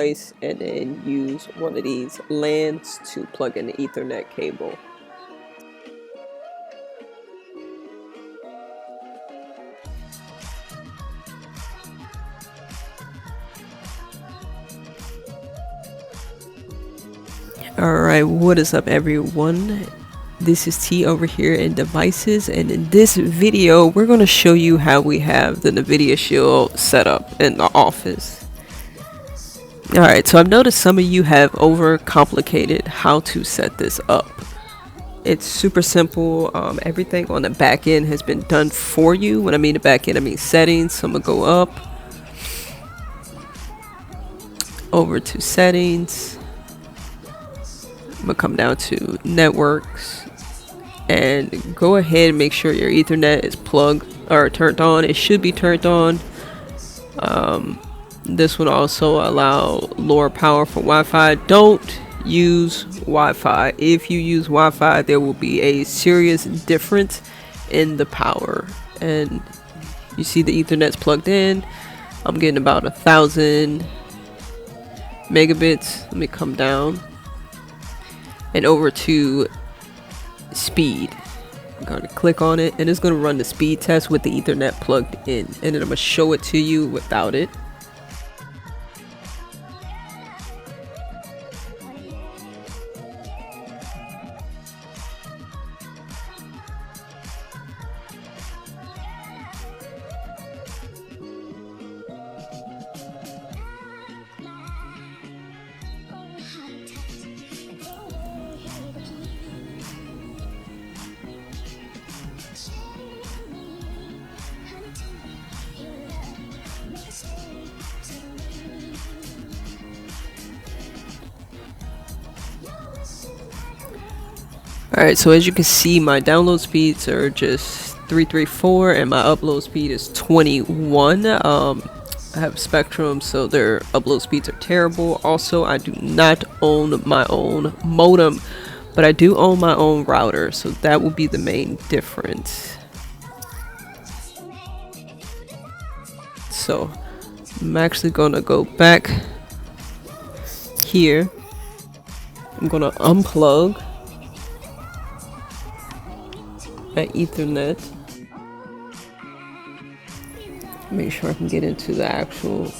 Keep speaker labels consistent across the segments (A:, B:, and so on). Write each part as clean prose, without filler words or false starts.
A: device and then use one of these LANs to plug in the Ethernet cable. Alright, what is up everyone? This is T over here in devices, and in this video we're going to show you how we have the NVIDIA Shield set up in the office. Alright, so I've noticed some of you have overcomplicated how to set this up. It's super simple. Everything on the back end has been done for you. When I mean the back end, I mean settings. So I'm going to go up over to settings. I'm gonna come down to networks and go ahead and make sure your Ethernet is plugged or turned on. It should be turned on. This would also allow lower power for Wi-Fi. Don't use Wi-Fi. If you use Wi-Fi, there will be a serious difference in the power. And you see the Ethernet's plugged in. I'm getting about 1,000 megabits. Let me come down and over to speed. I'm going to click on it and it's going to run the speed test with the Ethernet plugged in, and then I'm going to show it to you without it. Alright, so as you can see, my download speeds are just 334 and my upload speed is 21. I have Spectrum, so their upload speeds are terrible. Also, I do not own my own modem, but I do own my own router, so that will be the main difference. So I'm actually gonna go back here. I'm gonna unplug that Ethernet. Make sure I can get into the actual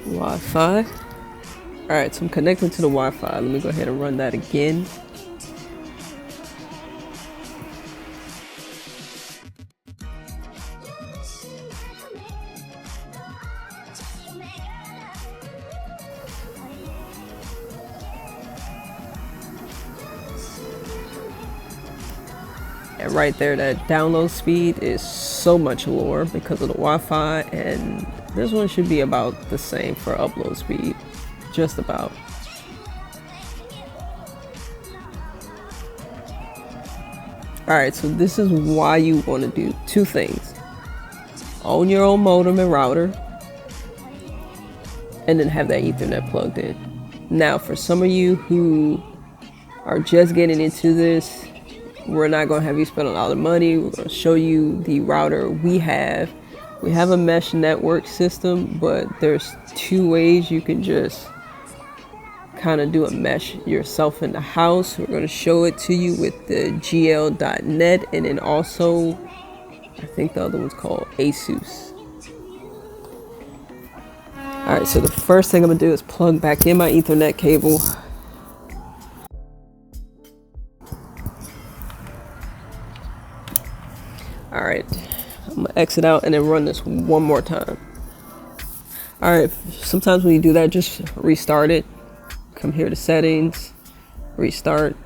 A: Wi-Fi. Alright, so I'm connected to the Wi-Fi. Let me go ahead and run that again. And right there, that download speed is so much lower because of the Wi-Fi, and this one should be about the same for upload speed, just about. Alright, so this is why you want to do two things: own your own modem and router, and then have that Ethernet plugged in. Now, for some of you who are just getting into this, we're not going to have you spend a lot of money. We're going to show you the router we have. We have a mesh network system, but there's two ways you can just kind of do a mesh yourself in the house. We're going to show it to you with the gl.net, and then also I think the other one's called ASUS. Alright, so the first thing I'm going to do is plug back in my Ethernet cable. Alright, I'm gonna exit out and then run this one more time. Alright, sometimes when you do that, just restart it. Come here to settings, restart.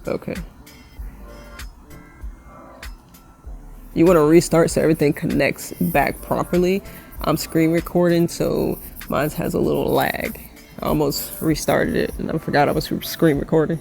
A: Okay. You want to restart so everything connects back properly. I'm screen recording, so mine has a little lag. I almost restarted it and I forgot I was screen recording.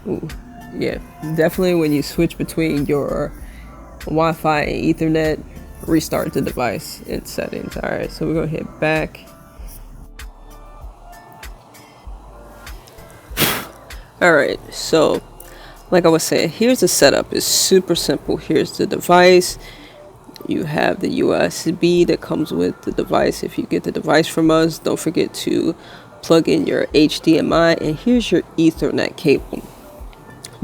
A: Ooh, yeah, definitely when you switch between your Wi-Fi and Ethernet, restart the device in settings. All right, so we're gonna hit back. All right, so like I was saying, here's the setup. It's super simple. Here's the device. You have the USB that comes with the device. If you get the device from us, don't forget to plug in your HDMI, and here's your Ethernet cable.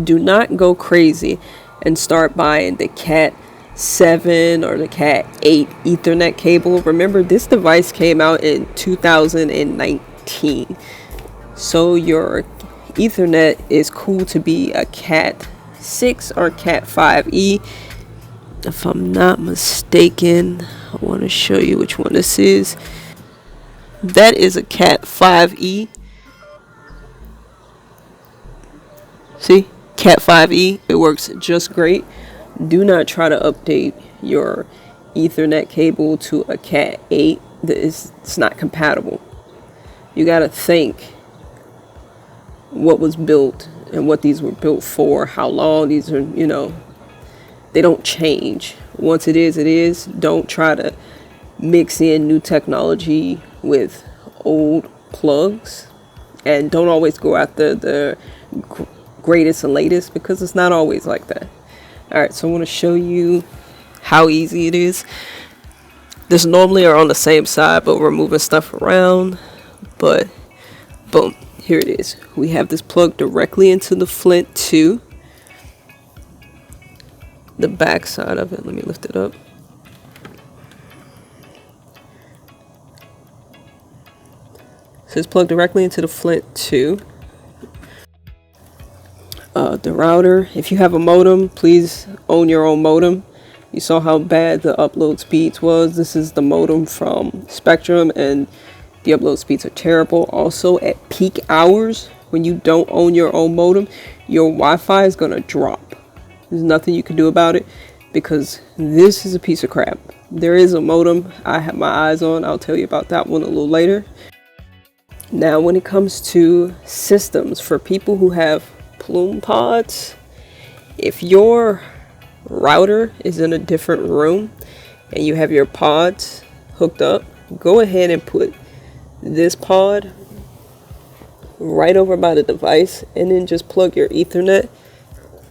A: Do not go crazy and start buying the Cat 7 or the Cat 8 Ethernet cable. Remember, this device came out in 2019, so your Ethernet is cool to be a Cat 6 or Cat 5e. If I'm not mistaken, I want to show you which one this is. That is a Cat 5e. See? Cat 5e. It works just great. Do not try to update your Ethernet cable to a Cat 8. It's not compatible. You got to think what was built and what these were built for, how long these are, you know, they don't change. Once it is, it is. Don't try to mix in new technology with old plugs, and don't always go after the greatest and latest, because it's not always like that. All right, so I want to show you how easy it is. This normally are on the same side, but we're moving stuff around. But boom, here it is. We have this plugged directly into the Flint 2. The back side of it, let me lift it up. So it's plugged directly into the Flint 2. The router, if you have a modem, please own your own modem. You saw how bad the upload speeds was. This is the modem from Spectrum, and the upload speeds are terrible. Also, at peak hours, when you don't own your own modem, your Wi-Fi is going to drop. There's nothing you can do about it, because this is a piece of crap. There is a modem I have my eyes on. I'll tell you about that one a little later. Now, when it comes to systems, for people who have Plume pods, if your router is in a different room and you have your pods hooked up, go ahead and put this pod right over by the device, and then just plug your Ethernet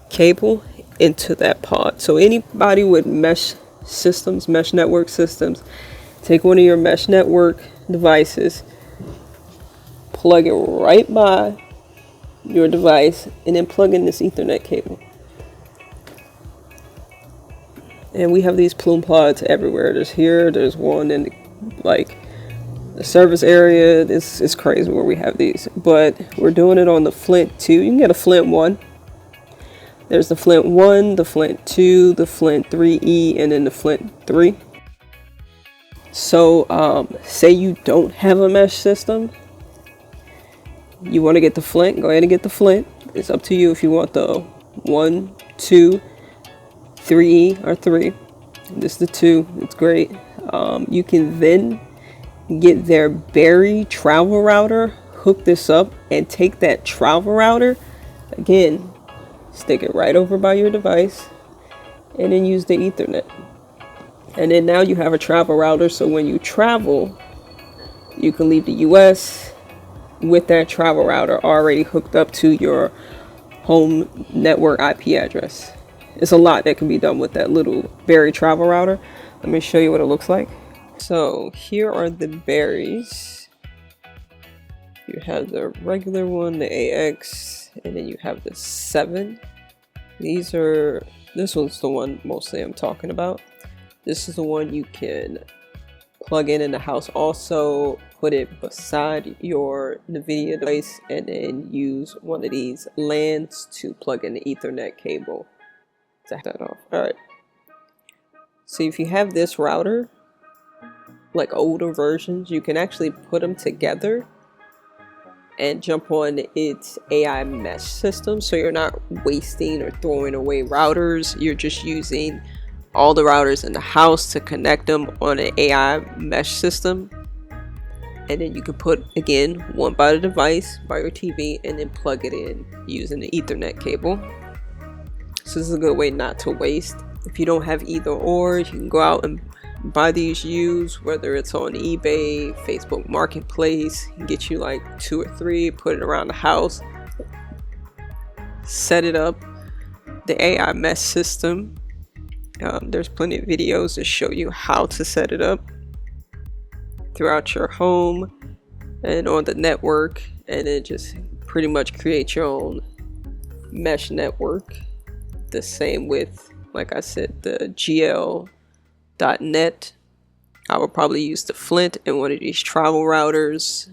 A: cable into that pod. So anybody with mesh systems, mesh network systems, take one of your mesh network devices, plug it right by your device, and then plug in this Ethernet cable. And we have these Plume pods everywhere. There's here, there's one in like the service area. This is crazy where we have these, but we're doing it on the Flint 2. You can get a Flint 1. There's the Flint 1, the Flint 2, the Flint 3E, and then the Flint 3. So say you don't have a mesh system, you want to get the Flint, go ahead and get the Flint. It's up to you if you want the 1, 2, 3E or 3. This is the 2. It's great. You can then get their Berry travel router, hook this up, and take that travel router, again, stick it right over by your device, and then use the Ethernet. And then now you have a travel router, so when you travel, you can leave the US with that travel router already hooked up to your home network IP address. It's a lot that can be done with that little Berry travel router. Let me show you what it looks like. So here are the Berries. You have the regular one, the AX, and then you have the 7. This one's the one mostly I'm talking about. This is the one you can plug in the house. Also, put it beside your NVIDIA device, and then use one of these LANs to plug in the Ethernet cable. Take that off. Alright. So if you have this router, like older versions, you can actually put them together and jump on its AI mesh system. So you're not wasting or throwing away routers. You're just using all the routers in the house to connect them on an AI mesh system. And then you can put, again, one by the device, by your TV, and then plug it in using the Ethernet cable. So this is a good way not to waste. If you don't have either or, you can go out and buy these used, whether it's on eBay, Facebook Marketplace. You can get you like 2 or 3, put it around the house, set it up. The AI mesh system, there's plenty of videos to show you how to set it up throughout your home and on the network, and then just pretty much create your own mesh network. The same with, like I said, the GL.net. I would probably use the Flint and one of these travel routers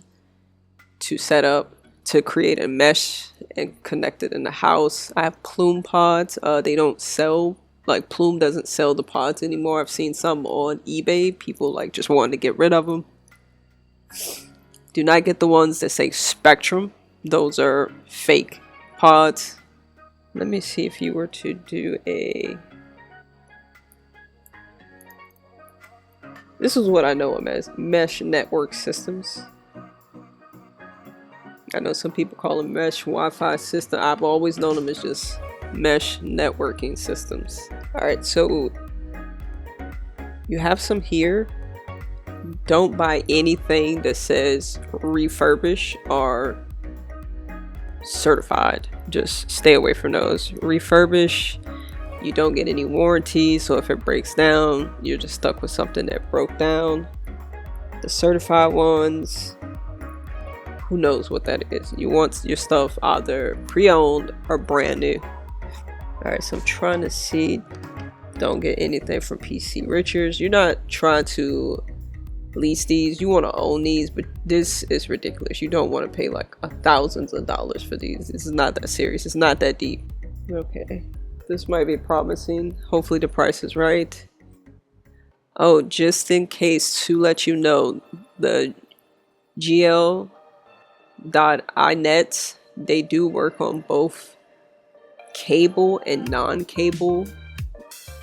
A: to set up to create a mesh and connect it in the house. I have Plume pods. They don't sell, like Plume doesn't sell the pods anymore. I've seen some on eBay. People like just wanting to get rid of them. Do not get the ones that say Spectrum. Those are fake pods. Let me see if you were to do a... This is what I know them as, mesh network systems. I know some people call them mesh Wi-Fi system. I've always known them as just mesh networking systems. Alright, so you have some here. Don't buy anything that says refurbish or certified. Just stay away from those. Refurbish, you don't get any warranty, so if it breaks down, you're just stuck with something that broke down. The certified ones, who knows what that is. You want your stuff either pre-owned or brand new. Alright, so I'm trying to see. Don't get anything from PC Richards. You're not trying to lease these. You want to own these, but this is ridiculous. You don't want to pay like thousands of dollars for these. This is not that serious. It's not that deep. Okay, this might be promising. Hopefully the price is right. Oh, just in case, to let you know, the GL.inet, they do work on both cable and non-cable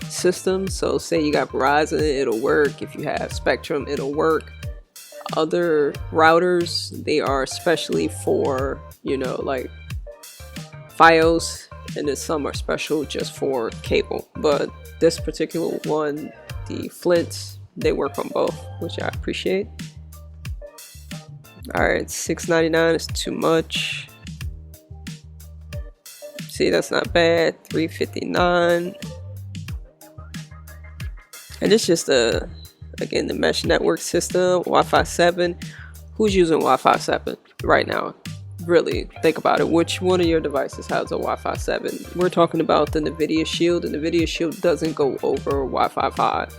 A: systems. So say you got Verizon, it'll work. If you have Spectrum, it'll work. Other routers, they are especially for, you know, like Fios, and then some are special just for cable. But this particular one, the Flints, they work on both, which I appreciate. Alright, $6.99 is too much. See, that's not bad. $3.59. And it's just again, the mesh network system, Wi-Fi 7. Who's using Wi-Fi 7 right now? Really, think about it. Which one of your devices has a Wi-Fi 7? We're talking about the NVIDIA Shield, and the NVIDIA Shield doesn't go over Wi-Fi 5.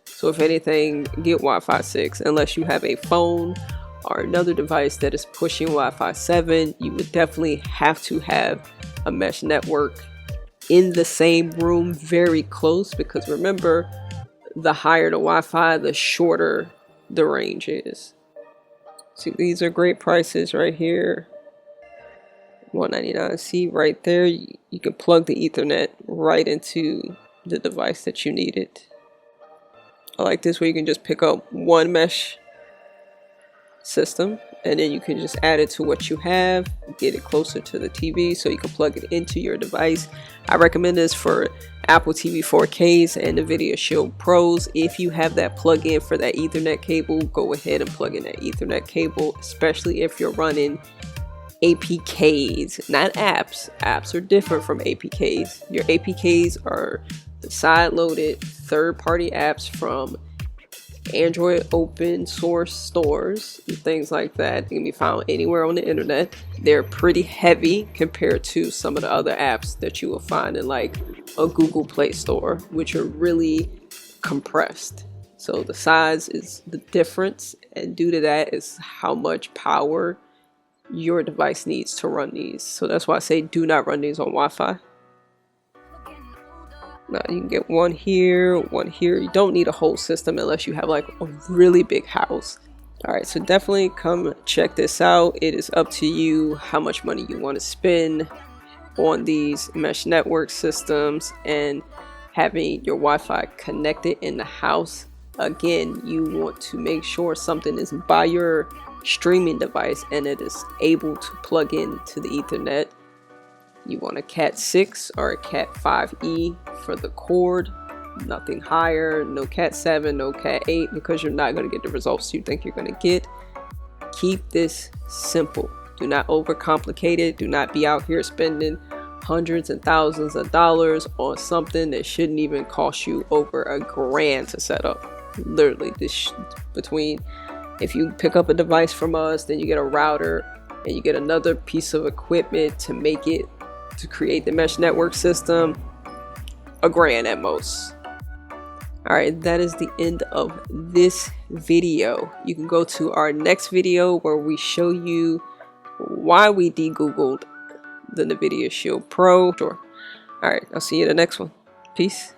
A: So if anything, get Wi-Fi 6. Unless you have a phone or another device that is pushing Wi-Fi 7, you would definitely have to have a mesh network in the same room, very close, because remember, the higher the Wi-Fi, the shorter the range is. See, these are great prices right here. $199. See right there, you can plug the Ethernet right into the device that you need it. I like this where you can just pick up one mesh system and then you can just add it to what you have, get it closer to the TV so you can plug it into your device. I recommend this for Apple TV 4Ks and NVIDIA Shield Pros. If you have that plug-in for that Ethernet cable, go ahead and plug in that Ethernet cable, especially if you're running APKs, not apps. Apps are different from APKs. Your APKs are the side-loaded third-party apps from Android open source stores and things like that. They can be found anywhere on the internet. They're pretty heavy compared to some of the other apps that you will find in like a Google Play Store, which are really compressed. So the size is the difference, and due to that is how much power your device needs to run these. So that's why I say do not run these on Wi-Fi. Now you can get one here, one here. You don't need a whole system unless you have like a really big house. Alright, so definitely come check this out. It is up to you how much money you want to spend on these mesh network systems and having your Wi-Fi connected in the house. Again, you want to make sure something is by your streaming device and it is able to plug in to the Ethernet. You want a Cat 6 or a Cat 5e for the cord. nothing higher, no Cat 7, no Cat 8, because you're not going to get the results you think you're going to get. Keep this simple. Do not overcomplicate it. Do not be out here spending hundreds and thousands of dollars on something that shouldn't even cost you over $1,000 to set up. Literally, between if you pick up a device from us, then you get a router and you get another piece of equipment to make it, to create the mesh network system, $1,000 at most. All right, that is the end of this video. You can go to our next video where we show you why we de-googled the NVIDIA Shield Pro. Sure. All right, I'll see you in the next one. Peace.